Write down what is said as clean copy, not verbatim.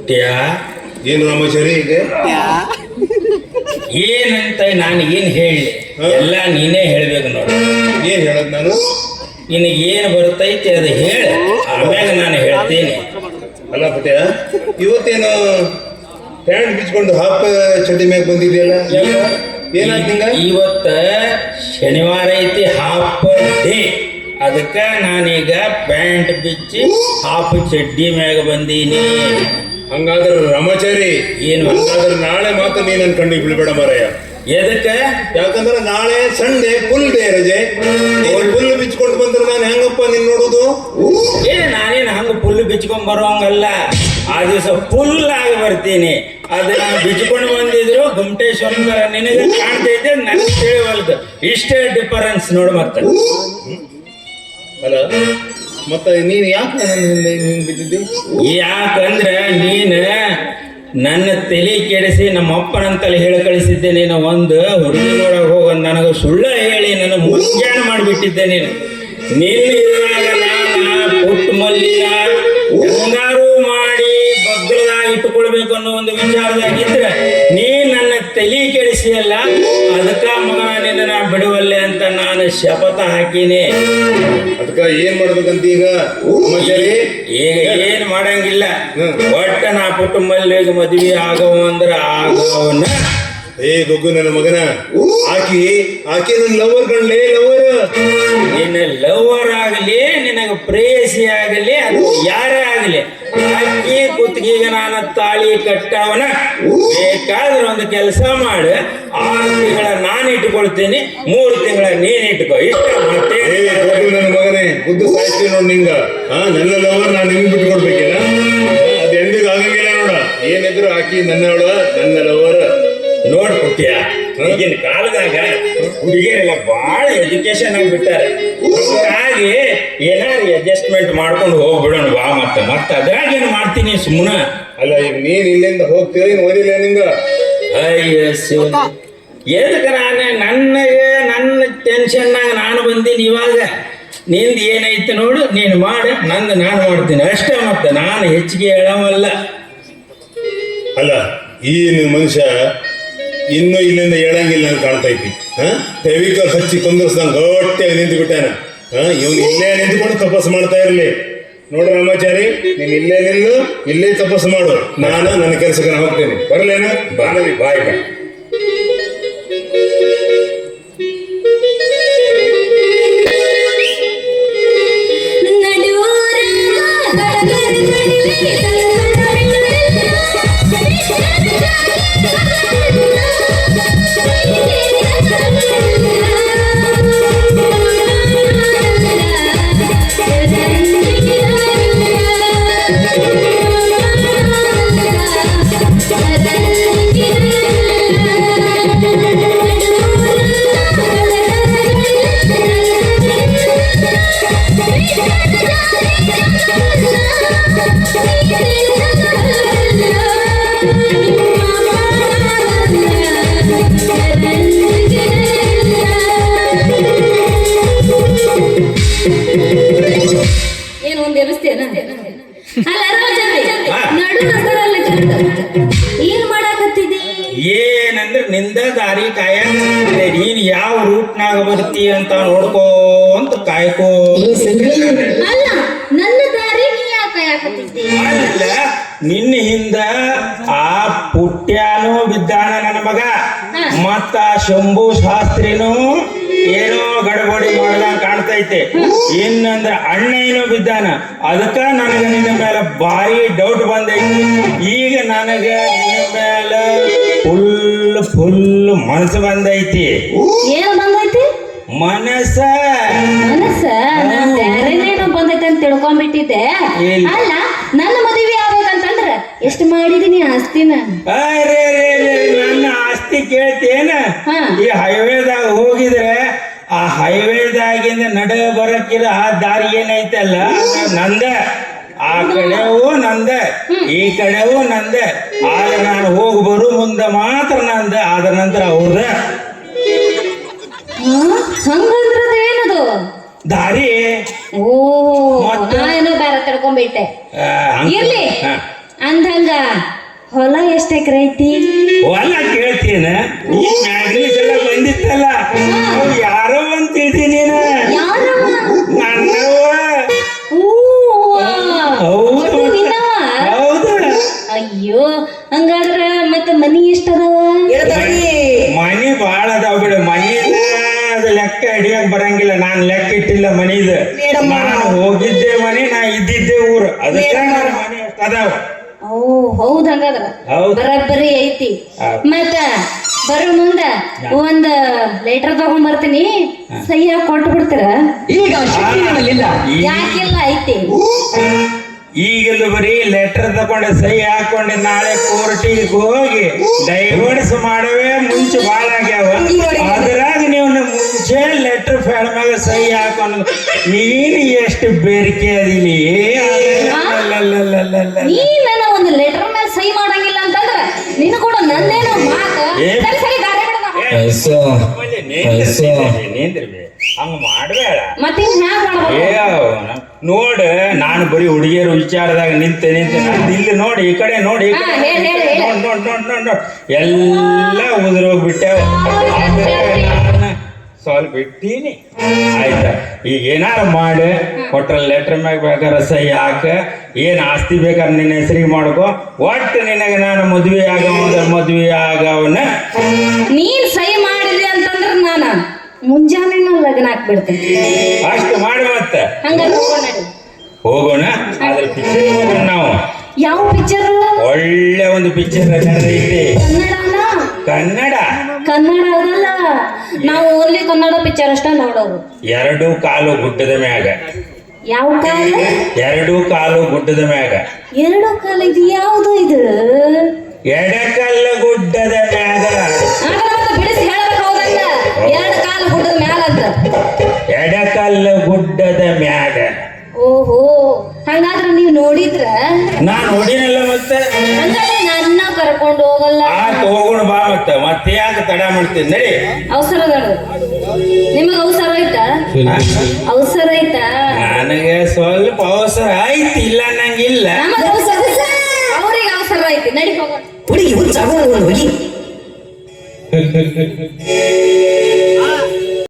ಪುಟ್ಯ ಏನು ರಾಮಾಚಾರಿ ಈಗ ಏನಂತ ನಾನು ಏನು ಹೇಳಿ ಎಲ್ಲ ನೀನೇ ಹೇಳ್ಬೇಕು ನೋಡು. ಏನ್ ಹೇಳದ್ ನಾನು? ನಿನಗೆ ಏನು ಬರ್ತೈತಿ ಅದು ಹೇಳ, ಆಮ್ಯಾಗ ನಾನು ಹೇಳ್ತೀನಿ. ಅಲ್ಲ ಪುಟ್ಯ, ಇವತ್ತೇನು ಪ್ಯಾಂಟ್ ಬಿಚ್ಕೊಂಡು ಹಾಫ್ ಚಡ್ಡಿ ಮ್ಯಾಗ ಬಂದಿದೆಯಲ್ಲ, ಏನಾಯ್ತು ನಿಂಗ? ಇವತ್ತ ಶನಿವಾರ ಐತಿ, ಹಾಫ್ ಡೇ. ಅದಕ್ಕೆ ನಾನೀಗ ಪ್ಯಾಂಟ್ ಬಿಚ್ಚಿ ಹಾಫ್ ಚಡ್ಡಿ ಮ್ಯಾಗ ಬಂದೀನಿ. ಹಂಗಾದ್ರೆ ರಾಮಾಚಾರಿ ಏನು? ಹಂಗಾದ್ರೆ ನಾಳೆ ಮಾತ್ರ ನೀನ್ ನನ್ ಕಣ್ಣಿಗೆ ಬಿಡ್ಬೇಡ ಮಾರಾಯ. ಎದಕ್ಕೆ? ಯಾಕಂದ್ರೆ ನಾಳೆ ಸಂಡೇ ಫುಲ್ ಡೇ ರಜೆ. ಫುಲ್ ಬಿಚ್ಕೊಂಡು ಬಂದ್ರೆ ನಾನು ಹೆಂಗಪ್ಪ ನಿನ್ ನೋಡುದು? ನಾನೇನು ಹಂಗ ಫುಲ್ ಬಿಚ್ಕೊಂಡ್ ಬರೋಂಗಲ್ಲ, ಆ ದಿವಸ ಫುಲ್ ಆಗಿ ಬರ್ತೀನಿ. ಅದು ನಾನು ಬಿಚ್ಕೊಂಡು ಬಂದಿದ್ರು ಗುಮ್ಟೇಶ್ವರ ನಿನಗೆ ಕಾಣ್ತೈತೆ, ನನಗೆ ತಿಳಿವಲ್ದು. ಇಷ್ಟೇ ಡಿಫರೆನ್ಸ್ ನೋಡು. ಮತ್ತೆ ಅಲ್ಲ ಮತ್ತೆ ನೀನ್ ಯಾಕೆ ನನ್ನ ಹಿಂದೆ ಹಿಂಗ್ ಬಿದ್ದಿದ್ದಿ? ಯಾಕಂದ್ರೆ ನೀನು ನನ್ನ ತಲೆ ಕೆಡಿಸಿ ನಮ್ಮ ಅಪ್ಪನಂತಲ್ಲಿ ಹೇಳಿ ಕಳಿಸಿದ್ದೆ. ನೀನು ಒಂದು ಹುಡುಗಿ ನೋಡಕ್ ಹೋಗ ನನಗೆ ಸುಳ್ಳ ಹೇಳಿ ನನ್ನ ಮುಂಜಾನೆ ಮಾಡಿಬಿಟ್ಟಿದ್ದೆ. ನೀನು ಇದ್ರಾಗ ನಾನು ಪುಟ್ಟ ಮಲ್ಲಿಯ ಹೆಂಗಾರು ಮಾಡಿ ಬಗ್ಗದಾಗ ಇಟ್ಟುಕೊಳ್ಬೇಕು ಅನ್ನೋ ಒಂದು ವಿಚಾರದಾಗಿದ್ರೆ ನೀ ನನ್ನ ತಲೆ ಕೆಡಿಸಿಯಲ್ಲ. ಅದಕ್ಕ ಮಗನ ನಿನ್ನ ಬಿಡುವಲ್ಲೆ ಅಂತ ನಾನು ಶಪಥ ಹಾಕಿನಿ. ಅದಕ್ಕ ಏನ್ ಮಾಡ್ಬೇಕಂತ ಈಗ ರಾಮಾಚಾರಿ? ಈಗ ಏನ್ ಮಾಡಂಗಿಲ್ಲ, ಒಟ್ಟ ನಾ ಪುಟ್ಟ ಮಲ್ಲಿಗೆ ಮದ್ವಿ ಆಗವ ಅಂದ್ರ ಆಗವನ. ಏ ಗೊಗ್ಗು ನನ್ನ ಮಗನ, ಆಕಿ ನನ್ನ ಲವರ್ ಕಣ್ಲೇ, ಲವರ್. ನಿನ್ನ ಲವರ್ ಆಗಲಿ, ನಿನಗ ಪ್ರೇಯಸಿ ಆಗಲಿ, ಅದು ಯಾರೇ ಆಗಲಿ, ಆಕಿ ಕುತ್ತಿಗೆಗೆ ನಾನು ತಾಳಿ ಕಟ್ಟವನ. ಬೇಕಾದ್ರೆ ಒಂದು ಕೆಲಸ ಮಾಡು, 6 ತಿಂಗಳ ನಾನು ಇಟ್ಕೊಳ್ತೀನಿ, 3 ತಿಂಗಳ ನೀನ್ ಇಟ್ಕೋ. ಇಷ್ಟ ಮತ್ತೆ ಗೊಗ್ಗು ನನ್ನ ಮಗನೇ, ಬುದ್ಧಿ ಸಾಯ್ತೀನಿ ನೋಡ್ ನಿಂಗ. ನನ್ನ ಲವರ್ ನಾನು ನಿಮ್ಗೆ ಬಿಟ್ಟು ಕೊಡ್ಬೇಕಿಲ್ಲ, ಅದು ಎಂದಿಗೂ ಆಗಂಗಿಲ್ಲ ನೋಡ. ಏನಿದ್ರು ಆಕಿ ನನ್ನ ಲವರ್. ನೋಡ್ ಪುಟ್ಯ, ಈಗಿನ ಕಾಲದಾಗ ಹುಡುಗಿಯರೆಲ್ಲ ಬಹಳ ಎಜುಕೇಶನ್ ಆಗಿಬಿಟ್ಟಾರೆ. ಹಾಗಾಗಿ ಏನಾದ್ರು ಅಡ್ಜಸ್ಟ್ಮೆಂಟ್ ಮಾಡ್ಕೊಂಡು ಹೋಗ್ಬಿಡೋಣ ಬಾ. ಮತ್ತೆ ಅದ್ರಾಗೇನು ಮಾಡ್ತೀನಿ ಸುಮ್ಮನೆ. ಅಲ್ಲ ಈಗ ನೀನ್ ಇಲ್ಲಿಂದ ಹೋಗ್ತೀವಿ, ಓದಿಲ್ಲ ನಿಂಗ? ಅಯ್ಯ ಶಿವ, ಎದಕ್ಕೆ ನನ್ನ ಟೆನ್ಷನ್ನಾಗ ನಾನು ಬಂದೀನಿ. ಇವಾಗ ನಿಂದು ಏನೈತೆ ನೋಡು, ನೀನು ಮಾಡು, ನಂದು ನಾನು ಮಾಡ್ತೀನಿ ಅಷ್ಟೇ. ಮತ್ತೆ ನಾನು ಹೆಚ್ಚಿಗೆ ಹೇಳವಲ್ಲ. ಅಲ್ಲ ಈ ಮನುಷ್ಯ ಇನ್ನೂ ಇಲ್ಲಿಂದ ಹೇಳಂಗಿಲ್ಲ ಅಂತ ಕಾಣ್ತೈತಿ. ಫೆವಿಕಾಲ್ ಹಚ್ಚಿ ಕುಂದರ್ಸ್ದಂಗ ಗಟ್ಟಿಯಾಗಿ ನಿಂತು ಬಿಟ್ಟಾನ. ಇವನು ಇಲ್ಲೇ ನಿಂತ್ಕೊಂಡು ತಪಸ್ಸು ಮಾಡ್ತಾ ಇರಲಿ. ನೋಡು ರಾಮಾಚಾರಿ, ನೀನ್ ಇಲ್ಲೇ ನಿಲ್ಲು, ಇಲ್ಲೇ ತಪಸ್ಸು ಮಾಡು. ನಾನು ನನ್ನ ಕೆಲಸಕ್ಕೆ ನಾನು ಹೋಗ್ತೇನೆ. ಬರಲೇನ? ಬಾಯ್ ಬಾಯ್. ಏನು ಒಂದ್ ಎಬ್ಸ್ತೇನ? ಅಲ್ಲ ಏನ್ ಮಾಡಾಕತ್ತಿದ್ದಿ? ಏನಂದ್ರೆ ನಿಂದ ದಾರಿ ಕಾಯ, ನೀನ್ ಯಾವ ರೂಟ್ನಾಗ ಬರ್ತಿ ಅಂತ ನೋಡ್ಕೋ ಅಂತ ಕಾಯ್ಕೋ. ಅಲ್ಲ ನನ್ನ ದಾರಿ ನೀ ಯಾಕೆ ಕಾಯಕತ್ತಿದ್ದಿ? ಅಲ್ಲ ನಿನ್ನ ಹಿಂದ ಆ ಪುಟ್ಯಾನು ಬಿದ್ದಾನ ನನ್ನ ಮಗ, ಮತ್ತ ಶಂಭು ಶಾಸ್ತ್ರಿನೂ ಏನೋ ಗಡಬಡಿ ಮಾಡ್ದಂಗ ಕಾಣ್ತೈತೆ. ಇನ್ನಂದ್ರ ಅಣ್ಣ ಏನೋ ಬಿದ್ದಾನ. ಅದಕ್ಕ ನನಗೆ ನಿನ್ನ ಮೇಲೆ ಭಾರಿ ಡೌಟ್ ಬಂದೈತಿ. ಈಗ ನನಗೆ ನಿನ್ನ ಮೇಲೆ ಫುಲ್ ಮನಸ್ಸು ಬಂದೈತಿ. ಏನು ಬಂದೈತಿ? ಮನಸ್ಸ ಬೇರೆನೇನೋ ಬಂದೈತೆ ಅಂತ ತಿಳ್ಕೊಂಡ್ಬಿಟ್ಟಿದ್ದೆ. ಅಲ್ಲ ನನ್ನ ಮದುವೆ ಆಗ್ಬೇಕಂತಂದ್ರ ಎಷ್ಟು ಮಾಡಿದೀನಿ ಆಸ್ತಿನ? ನನ್ನ ಆಸ್ತಿ ಕೇಳ್ತೇನ? ಈ ಹೈವೇದಾಗ ಹೋಗಿದ್ರೆ ಆ ಹೈವೇದಾಗಿಂದ ನಡ ಬರಕ್ಕಿರ ಆ ದಾರಿ ಏನೈತಲ್ಲ ನಂದ. ಆ ಕಡೆವೂ ನಂದ, ಈ ಕಡೆವೂ ನಂದ. ಆದ್ರೆ ನಾನು ಹೋಗಿ ಬರು ಮುಂದೆ ಮಾತ್ರ ನಂದ, ಆದ ನಂತರ ಅವ್ರದ. ಹಂಗಂದ್ರದ ಏನದು ದಾರಿ? ಓ ಏನೋ ಬೇರೆ ತಿಳ್ಕೊಂಡ್ಬಿಟ್ಟೆ. ಇರ್ಲಿ, ಅಂದಂಗ ಹೊಲ ಎಷ್ಟ್ ಎಕರೆ ಐತಿ? ಹೊಲ ಕೇಳ್ತೀನ ಈ ಮ್ಯಾಗ್ನೀಸ್ ಎಲ್ಲ ಬಂದಿತ್ತಲ್ಲ ಅವ್ ಯಾರೋ ಅಂತ ತಿಳಿದಿ ನೀನ ಯಾರವ? ನನ್ನವ ಹೂವ. ಹೌದು ಒಟ್ಟು ನಿನ್ನವ? ಹೌದು ಅಯ್ಯೋ ಹಂಗಾದ್ರ ಮತ್ತೆ ಮನಿ ಎಷ್ಟದವ? ಮನಿ ಬಾಳ ಅದಾವ ಬಿಡು ಮನಿದ ಅದು ಲೆಕ್ಕ ಹಿಡಿಯಕ್ ಬರಂಗಿಲ್ಲ ನಾನ್ ಲೆಕ್ಕ ಇಟ್ಟಿಲ್ಲ ಮನಿದ ನಾನು ಹೋಗಿದ್ದೆ ಮನಿ ನಾ ಇದ್ದಿದ್ದೆ ಊರು ಅದಕ್ಕೆ ನನ್ನ ಮನಿ ಅಷ್ಟ್ ಅದಾವ ಓ ಹೌದ್ ಹಂಗಾದ್ರ ಹೌದ್. ಬರಬ್ಬರಿ ಐತಿ. ಹೌದ್. ಮತ್ತ ಬರೋ ಮುಂದ ಒಂದ್ ಲೆಟರ್ ತಗೊಂಡ್ ಬರ್ತೀನಿ, ಸಹಿ ಹಾಕಿ ಕೊಟ್ಟು ಬಿಡ್ತೀರ? ಈಗ ಶಕ್ತಿ ನನ್ನಲ್ಲಿಲ್ಲ. ಯಾಕಿಲ್ಲ ಐತಿ. ಈಗಲೂ ಬರೀ ಲೆಟರ್ ತಗೊಂಡೆ ಸಹಿ ಹಾಕೊಂಡೆ ನಾಳೆ ಕೋರ್ಟಿಗೆ ಹೋಗಿ ಡೈವರ್ಸ್ ಮಾಡವೇ ಮುಂಚೆ ಭಾಳ ಆಗ್ಯಾವ ಅದ್ರಾಗ ನೀವು ಮುಂಚೆ ಲೆಟರ್ ಫ್ಯಾಡ್ ಮ್ಯಾಗ ಸಹಿ ಹಾಕೊಂಡು ನೀನು ಎಷ್ಟು ಬೇರಿಕೆ ಅದಿಲಿ ನೀ ನನ್ನ ಒಂದು ಲೆಟರ್ ಮೇಲೆ ಸಹಿ ಮಾಡಂಗಿಲ್ಲ ಅಂತಂದ್ರ ನೀನು ಕೂಡ ನನ್ನೇನೋ ಮಾತು ಏ. ಸರಿ ಸರಿ ದಾರಿ ಬಿಡು ನಾವು. ಹಂಗ ಮಾಡ್ಬೇಡ ಮತ್ತೆ ಇನ್ ಹ್ಯಾಂಗ್ ಮಾಡ್ಬೇಕು? ನೋಡ ನಾನು ಬರೀ ಹುಡುಗಿಯರ ವಿಚಾರದಾಗ ನಿಂತೆ ನಂದು ಇಲ್ಲಿ ನೋಡಿ ಈ ಕಡೆ ನೋಡಿ ಈ ಕಡೆ ಹಾ, ಹೇಳು, ಹೇಳು, ಹೇಳು. ನೋಡ್ ಎಲ್ಲ ಉದುರೋಗ್ಬಿಟ್ಟೆವ ನಾನು ಸ್ವಲ್ಪ ಬಿಟ್ಟೀನಿ ಆಯ್ತಾ ಈಗ ಏನಾರ ಮಾಡಿ ಕೊಟ್ರ ಲೆಟರ್ ಮ್ಯಾಗ ಬೇಕಾದ್ರೆ ಸಹಿ ಹಾಕ ಏನ್ ಆಸ್ತಿ ಬೇಕಾದ್ರೆ ನಿನ್ನ ಹೆಸರಿಗೆ ಮಾಡ್ಕೊ ಒಟ್ಟು ನಿನಗೆ ನಾನು ಮದ್ವೆ ಆಗವನ ನೀನ್ ಸಹಿ ಮಾಡಿದ್ರಿ ಅಂತಂದ್ರ ನಾನು ಮುಂಜಾನೆ ಲಗ್ನ ಹಾಕ್ಬಿಡ್ತೇನೆ. ಅಷ್ಟು ಮಾಡಿ ಮತ್ತೆ ಹಂಗಾದ್ರೆ ಹೋಗೋಣ ನಡಿ. ಹೋಗೋಣ ಅದ್ರ ಪಿಕ್ಚರ್ ಹೋಗೋಣ ನಾವು ಯಾವ ಪಿಕ್ಚರ್? ಒಳ್ಳೆ ಒಂದು ಪಿಕ್ಚರ್ ನಡೆದೈತಿ ಕನ್ನಡನ? ಕನ್ನಡ ಕನ್ನಡ ಅದಲ್ಲ, ನಾವು ಓನ್ಲಿ ಕನ್ನಡ ಪಿಕ್ಚರ್ ಅಷ್ಟ ನೋಡೋದು. ಎರಡು ಕಾಲು ಗುಡ್ಡದ ಮ್ಯಾಗ ಯಾವ ಕಾಲ? ಎರಡು ಕಾಲು ಗುಡ್ಡದ ಮ್ಯಾಗ ಎರಡು ಕಾಲ ಇದು ಯಾವುದು ಇದು? ಎಡಕಲ್ಲ ಗುಡ್ಡದ ಮ್ಯಾಗ ಮತ್ತೆ ಬಿಡಿಸಿ ಹೇಳ್ಬೇಕು ಹೌದಲ್ಲ, ಎರಡು ಕಾಲ ಗುಡ್ಡದ ಮ್ಯಾಲ ಅಂತ. ಎಡಕಲ್ಲ ಗುಡ್ಡದ ಮ್ಯಾಗ ಓಹೋ ಹಂಗಾದ್ರೆ ನೀವು ನೋಡಿದ್ರ? ನಾ ನೋಡಿನಲ್ಲ ಮತ್ತೆ ಹಂಗಾದ್ರೆ ನನ್ನ ಕರ್ಕೊಂಡು ಹೋಗಲ್ಲ. ಹೋಗೋಣ ಬಾ ಮತ್ತೆ ಯಾಕೆ ತಡ ಮಾಡ್ತೀನಿ ನಡಿ ಅವಸರ ಅದ ನಿಮಗ ಅವಸರ ಐತಾ? ಅವಸರ ಐತಾ? ನನಗೆ ಸ್ವಲ್ಪ ಅವಸರ ಆಯ್ತು ಇಲ್ಲ ನಂಗಿಲ್ಲ ನಮಗ ಅವಸರ, ಅವ್ರಿಗೆ ಅವಸರ ಐತಿ, ನಡಿ ಹೋಗೋಣ. ಹುಡುಗಿ ಹುಚ್ಚಾಗೋದು ಒಂದು ಹೋಗಿ